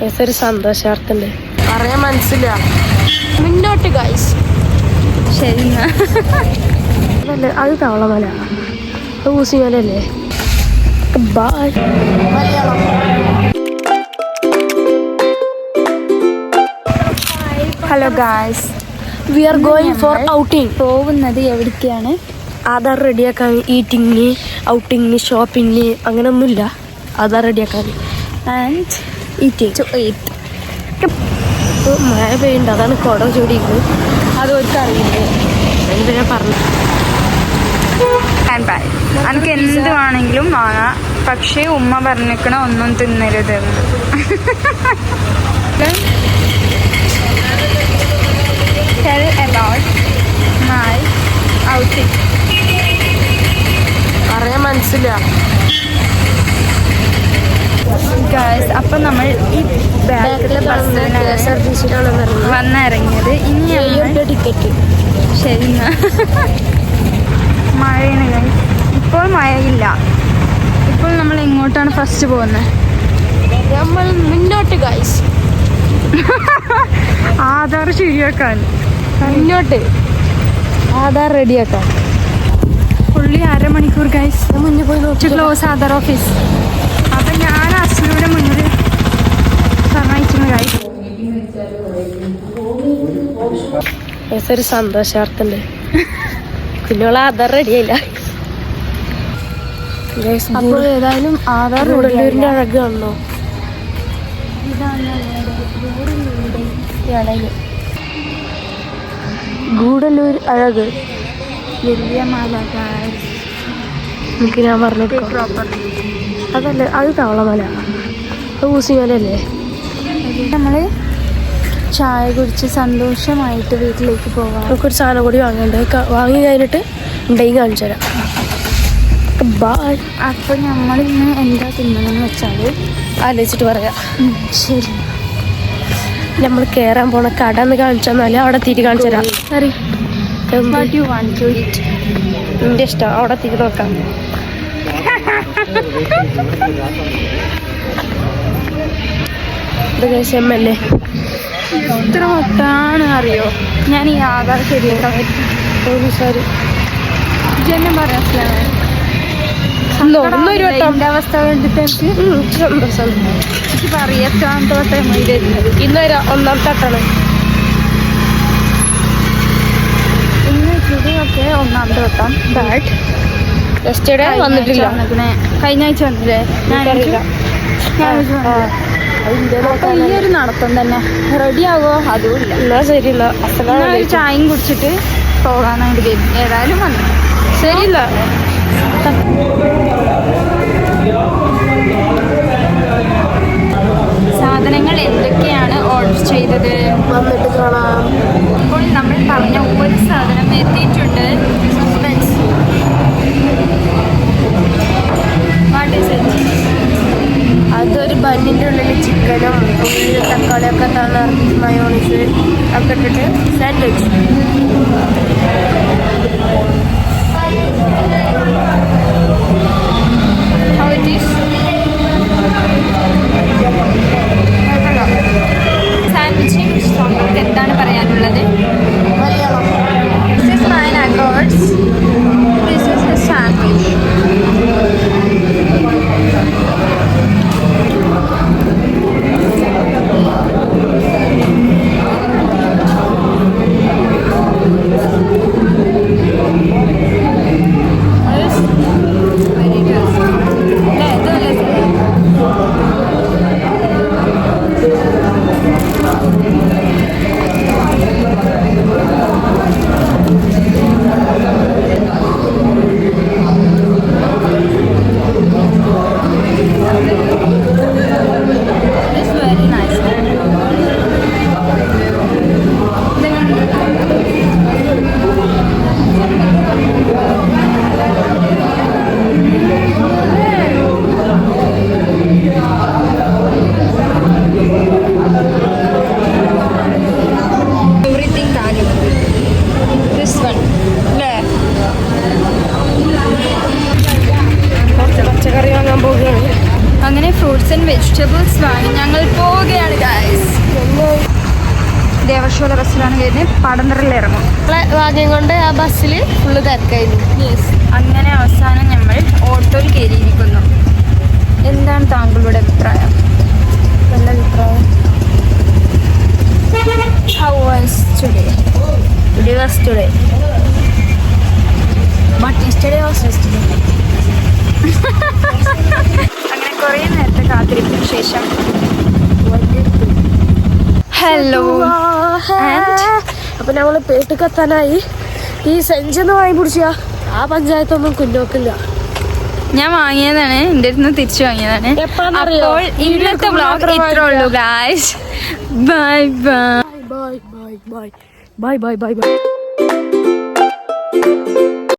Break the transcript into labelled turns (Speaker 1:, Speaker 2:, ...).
Speaker 1: ഒരു സന്തോഷാർത്ഥണ്ട് പറയാൻ മനസ്സില്ല. മുന്നോട്ട് ഗൈസ്.
Speaker 2: ശരി
Speaker 1: അതല്ലേ അത് തവളമല, അത് ഊസിമലല്ലേ. Bye.
Speaker 2: Hello guys,
Speaker 1: we are going for outing.
Speaker 2: പോകുന്നത് എവിടേക്കാണ്?
Speaker 1: ആധാർ റെഡിയാക്കാൻ, ഈറ്റിങ്ങിന്, ഔട്ടിങ്ങിന്, ഷോപ്പിങ്ങിന് അങ്ങനെയൊന്നുമില്ല. ആധാർ റെഡിയാക്കാൻ
Speaker 2: ആൻഡ്
Speaker 1: ഈറ്റിംഗ്.
Speaker 2: To eat.
Speaker 1: മഴ പെയ്യുണ്ട്, അതാണ് കുട ചൂടിക്കുന്നത്.
Speaker 2: അത് ഒരു അറിയില്ലേ,
Speaker 1: അതിന് ഞാൻ പറഞ്ഞു.
Speaker 2: And bye. എനിക്ക് എന്ത് വേണമെങ്കിലും വാങ്ങാം, പക്ഷേ ഉമ്മ പറഞ്ഞിരിക്കണ ഒന്നും തിന്നരുത്. Tell about my outing.
Speaker 1: പറയാൻ മനസ്സില്ല
Speaker 2: ഗായ്സ്. അപ്പം നമ്മൾ ഈ ബാക്കിലെ ബസ്സിലാണ് വന്നിറങ്ങിയത്. ഇനി
Speaker 1: ടിക്കറ്റ്.
Speaker 2: ശരി, മഴയാണ് ഗായ്സ്. ഇപ്പോൾ മഴയില്ല. ഇപ്പോൾ നമ്മൾ എങ്ങോട്ടാണ് ഫസ്റ്റ് പോകുന്നത്?
Speaker 1: നമ്മൾ മുന്നോട്ട് ഗൈസ്.
Speaker 2: ആധാർ ശരിയാക്കാൻ
Speaker 1: മുന്നോട്ട് ആധാർ റെഡിയാക്കാൻ.
Speaker 2: പുള്ളി 1/2 മണിക്കൂർ ഗൈസ്
Speaker 1: മുന്നിൽ പോയി നോക്കി.
Speaker 2: Close Aadhaar office. അപ്പം ഞാൻ അസ്ലൂടെ മുന്നിൽ സഹായിച്ചു ഗൈസ്.
Speaker 1: ഒരു സന്തോഷാർത്ഥണ്ട്. കുഞ്ഞോളെ ആധാർ റെഡിയായില്ല.
Speaker 2: അപ്പോൾ ഏതായാലും ആധാർ
Speaker 1: ഗൂഡല്ലൂരിന്റെ അഴക് കാണണോ? ഗൂഡല്ലൂർ അഴക്
Speaker 2: വലിയ മല.
Speaker 1: എനിക്ക് ഞാൻ പറഞ്ഞു അതല്ലേ അത് തവളമല, അത് ഊസിമലല്ലേ.
Speaker 2: നമ്മൾ ചായ കുടിച്ച് സന്തോഷമായിട്ട് വീട്ടിലേക്ക് പോവാം.
Speaker 1: നമുക്കൊരു സാധനം കൂടി വാങ്ങേണ്ടത്, വാങ്ങി കഴിഞ്ഞിട്ട് ഉണ്ടെങ്കിൽ കാണിച്ചു തരാം. ബൈ.
Speaker 2: അപ്പോൾ നമ്മളിന്ന് എന്താ തിന്നണമെന്ന് വെച്ചാൽ
Speaker 1: ആലോചിച്ചിട്ട് പറയാം.
Speaker 2: ശരി.
Speaker 1: നമ്മൾ കയറാൻ പോണ കട എന്ന് കാണിച്ചു തന്നാലും അവിടെ എത്തിയിട്ട് കാണിച്ചു തരാം. Sorry,
Speaker 2: what you want to eat?
Speaker 1: എൻ്റെ ഇഷ്ടം, അവിടെ എത്തിയിട്ട് നോക്കാം. ഇത് കേസല്ലേ
Speaker 2: എത്ര വട്ടാണ് അറിയോ ഞാൻ ഈ ആധാർ ശരിയാക്കാൻ പറ്റും.
Speaker 1: സോറി
Speaker 2: ജനം പറയാം. എൻ്റെ അവസ്ഥ കണ്ടിട്ട് എനിക്ക് പറയാം എത്രാമത്തെ വട്ടം വരുന്നത്.
Speaker 1: ഇന്നൊരു 1ാം തട്ടാണ്.
Speaker 2: ഇന്ന് ചുടിയൊക്കെ 1ാമത്തെ വട്ടം.
Speaker 1: ബട്ട് യെസ്റ്റർഡേ വന്നിട്ടില്ല.
Speaker 2: കഴിഞ്ഞ ആഴ്ച വന്നില്ലേ? അപ്പോൾ ഈ ഒരു നടത്തം തന്നെ റെഡി ആകുമോ അതും ഇല്ല.
Speaker 1: എന്നാ ശരിയില്ല,
Speaker 2: ഒരു ചായയും കുടിച്ചിട്ട് പോകാനായിട്ട് കയറി. ഏതായാലും വന്നു.
Speaker 1: ശരിയില്ല.
Speaker 2: സാധനങ്ങൾ എന്തൊക്കെയാണ് ഓർഡർ ചെയ്തത്
Speaker 1: വന്നിട്ട് കാണാം.
Speaker 2: ഇപ്പോൾ നമ്മൾ പറഞ്ഞ ഒരു സാധനം എത്തിയിട്ടുണ്ട്. സസ്പെൻസ്. What is it?
Speaker 1: അതൊരു ബന്നിൻ്റെ ഉള്ളിൽ ചിക്കനും ഉള്ളിൽ തക്കാളിയൊക്കെ തന്നെ മയോണീസ് ഒക്കെ ഇട്ടിട്ട് സാൻഡ്വിച്ച്.
Speaker 2: How it is? സാൻഡ്വിച്ചിനെ കുറിച്ച് നമുക്ക് എന്താണ് പറയാനുള്ളത്?
Speaker 1: Malayalam.
Speaker 2: This is my nuggets. This is a sandwich. Devarshola ബസ്സിലാണ് കയറുന്നത്. പടന്തറിൽ ഇറങ്ങും.
Speaker 1: ഭാഗ്യം കൊണ്ട് ആ ബസ്സിൽ ഫുള്ള് തിരക്കായിരുന്നു.
Speaker 2: അങ്ങനെ അവസാനം നമ്മൾ ഓട്ടോയിൽ കയറിയിരിക്കുന്നു. എന്താണ് താങ്കളുടെ അഭിപ്രായം?
Speaker 1: നല്ല അഭിപ്രായം.
Speaker 2: How was today?
Speaker 1: Today was today. But yesterday was yesterday.
Speaker 2: അങ്ങനെ കുറേ നേരത്തെ കാത്തിരിപ്പിന് ശേഷം ഹലോ
Speaker 1: അപ്പൊ നമ്മള് പേട്ടിക്കെത്താനായി. ഈ സെഞ്ചൊന്നും വാങ്ങി പിടിച്ച ആ പഞ്ചായത്തൊന്നും കുഞ്ഞോക്കില്ല.
Speaker 2: ഞാൻ വാങ്ങിയതാണ്, എൻ്റെ അടുത്ത് നിന്ന് തിരിച്ചു വാങ്ങിയതാണ്. അപ്പോൾ ഇന്നത്തെ വ്ളോഗ് ഇത്രേ ഉള്ളൂ guys. Bye bye
Speaker 1: bye bye bye bye bye bye bye.